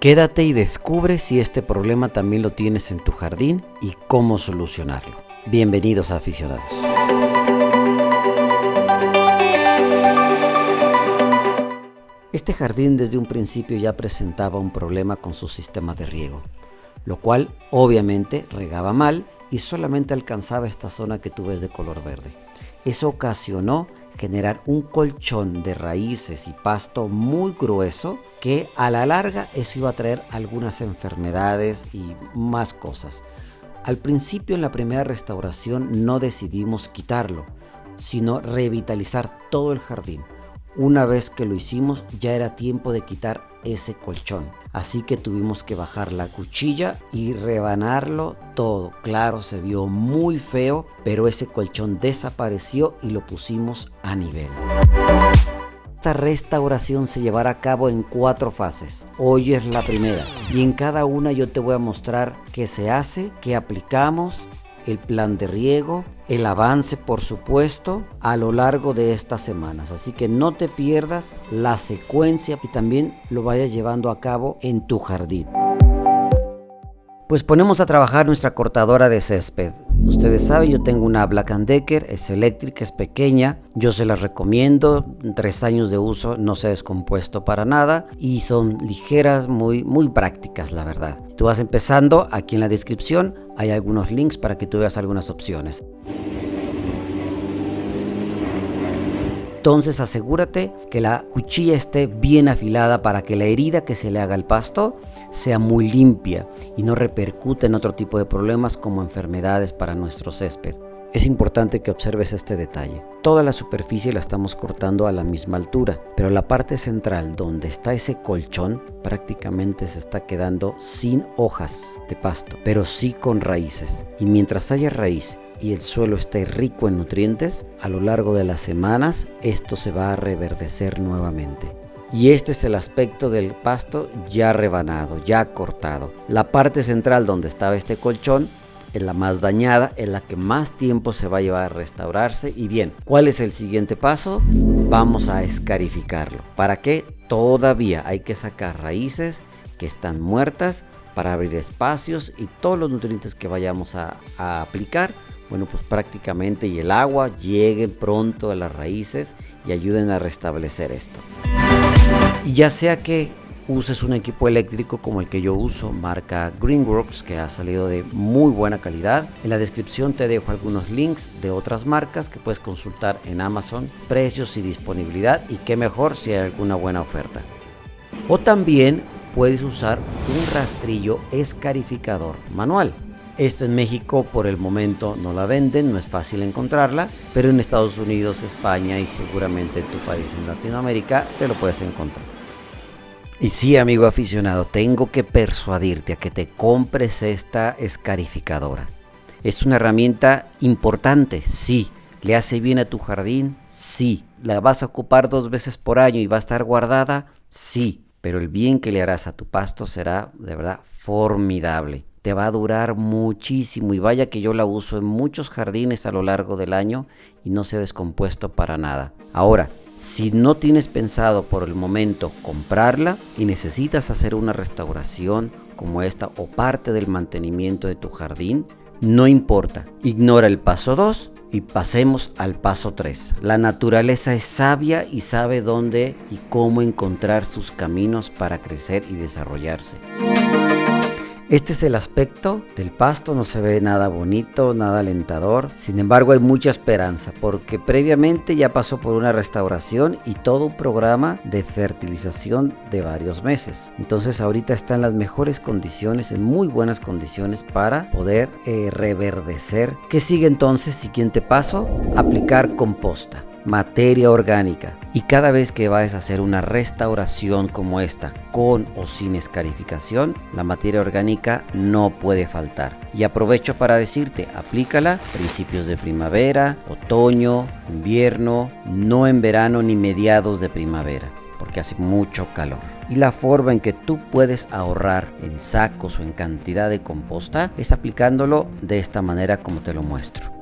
Quédate y descubre si este problema también lo tienes en tu jardín y cómo solucionarlo. Bienvenidos a Aficionados. Este jardín desde un principio ya presentaba un problema con su sistema de riego, lo cual obviamente regaba mal y solamente alcanzaba esta zona que tú ves de color verde. Eso ocasionó generar un colchón de raíces y pasto muy grueso que a la larga eso iba a traer algunas enfermedades y más cosas. Al principio, en la primera restauración, no decidimos quitarlo, sino revitalizar todo el jardín. Una vez que lo hicimos, ya era tiempo de quitar ese colchón. Así que tuvimos que bajar la cuchilla y rebanarlo todo. Claro, se vio muy feo, pero ese colchón desapareció y lo pusimos a nivel. Esta restauración se llevará a cabo en 4 fases. Hoy es la primera y en cada una yo te voy a mostrar qué se hace, qué aplicamos, el plan de riego, el avance por supuesto a lo largo de estas semanas. Así que no te pierdas la secuencia y también lo vayas llevando a cabo en tu jardín. Pues ponemos a trabajar nuestra cortadora de césped. Ustedes saben, yo tengo una Black & Decker, es eléctrica, es pequeña. Yo se las recomiendo, 3 años de uso, no se ha descompuesto para nada y son ligeras, muy prácticas la verdad. Si tú vas empezando, aquí en la descripción hay algunos links para que tú veas algunas opciones. Entonces asegúrate que la cuchilla esté bien afilada para que la herida que se le haga al pasto sea muy limpia y no repercute en otro tipo de problemas como enfermedades para nuestro césped. Es importante que observes este detalle. Toda la superficie la estamos cortando a la misma altura, pero la parte central donde está ese colchón prácticamente se está quedando sin hojas de pasto, pero sí con raíces. Y mientras haya raíz y el suelo esté rico en nutrientes, a lo largo de las semanas esto se va a reverdecer nuevamente. Y este es el aspecto del pasto ya rebanado, ya cortado. La parte central donde estaba este colchón es la más dañada, es la que más tiempo se va a llevar a restaurarse. Y bien, ¿cuál es el siguiente paso? Vamos a escarificarlo. ¿Para qué? Todavía hay que sacar raíces que están muertas para abrir espacios y todos los nutrientes que vayamos a aplicar. Bueno, pues prácticamente y el agua lleguen pronto a las raíces y ayuden a restablecer esto. Y ya sea que uses un equipo eléctrico como el que yo uso, marca Greenworks, que ha salido de muy buena calidad. En la descripción te dejo algunos links de otras marcas que puedes consultar en Amazon, precios y disponibilidad, y qué mejor si hay alguna buena oferta. O también puedes usar un rastrillo escarificador manual. Esto en México por el momento no la venden, no es fácil encontrarla, pero en Estados Unidos, España y seguramente en tu país en Latinoamérica te lo puedes encontrar. Y sí, amigo aficionado, tengo que persuadirte a que te compres esta escarificadora. Es una herramienta importante, sí. ¿Le hace bien a tu jardín? Sí. ¿La vas a ocupar 2 veces por año y va a estar guardada? Sí. Pero el bien que le harás a tu pasto será de verdad formidable. Te va a durar muchísimo y vaya que yo la uso en muchos jardines a lo largo del año y no se ha descompuesto para nada. Ahora, si no tienes pensado por el momento comprarla y necesitas hacer una restauración como esta o parte del mantenimiento de tu jardín, no importa, ignora el paso 2 y pasemos al paso 3. La naturaleza es sabia y sabe dónde y cómo encontrar sus caminos para crecer y desarrollarse. Este es el aspecto del pasto, no se ve nada bonito, nada alentador. Sin embargo, hay mucha esperanza porque previamente ya pasó por una restauración y todo un programa de fertilización de varios meses. Entonces ahorita está en las mejores condiciones, en muy buenas condiciones para poder reverdecer. ¿Qué sigue entonces? Siguiente paso, aplicar composta, materia orgánica. Y cada vez que vayas a hacer una restauración como esta, con o sin escarificación, la materia orgánica no puede faltar. Y aprovecho para decirte, aplícala principios de primavera, otoño, invierno, no en verano ni mediados de primavera, porque hace mucho calor. Y la forma en que tú puedes ahorrar en sacos o en cantidad de composta es aplicándolo de esta manera como te lo muestro.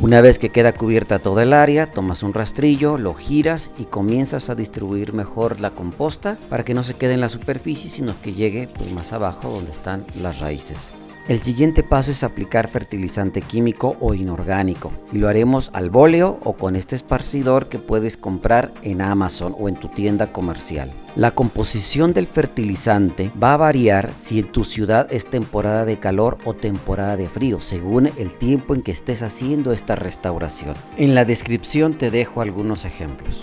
Una vez que queda cubierta toda el área, tomas un rastrillo, lo giras y comienzas a distribuir mejor la composta para que no se quede en la superficie, sino que llegue pues, más abajo donde están las raíces. El siguiente paso es aplicar fertilizante químico o inorgánico y lo haremos al bóleo o con este esparcidor que puedes comprar en Amazon o en tu tienda comercial. La composición del fertilizante va a variar si en tu ciudad es temporada de calor o temporada de frío, según el tiempo en que estés haciendo esta restauración. En la descripción te dejo algunos ejemplos.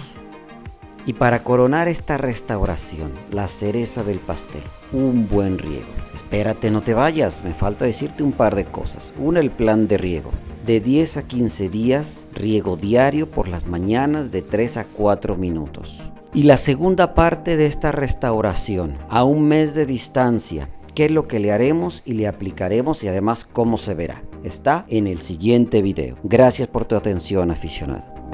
Y para coronar esta restauración, la cereza del pastel, un buen riego. Espérate, no te vayas, me falta decirte un par de cosas. Uno, el plan de riego. De 10 a 15 días, riego diario por las mañanas de 3 a 4 minutos. Y la segunda parte de esta restauración, a un mes de distancia, qué es lo que le haremos y le aplicaremos y además cómo se verá. Está en el siguiente video. Gracias por tu atención, aficionado.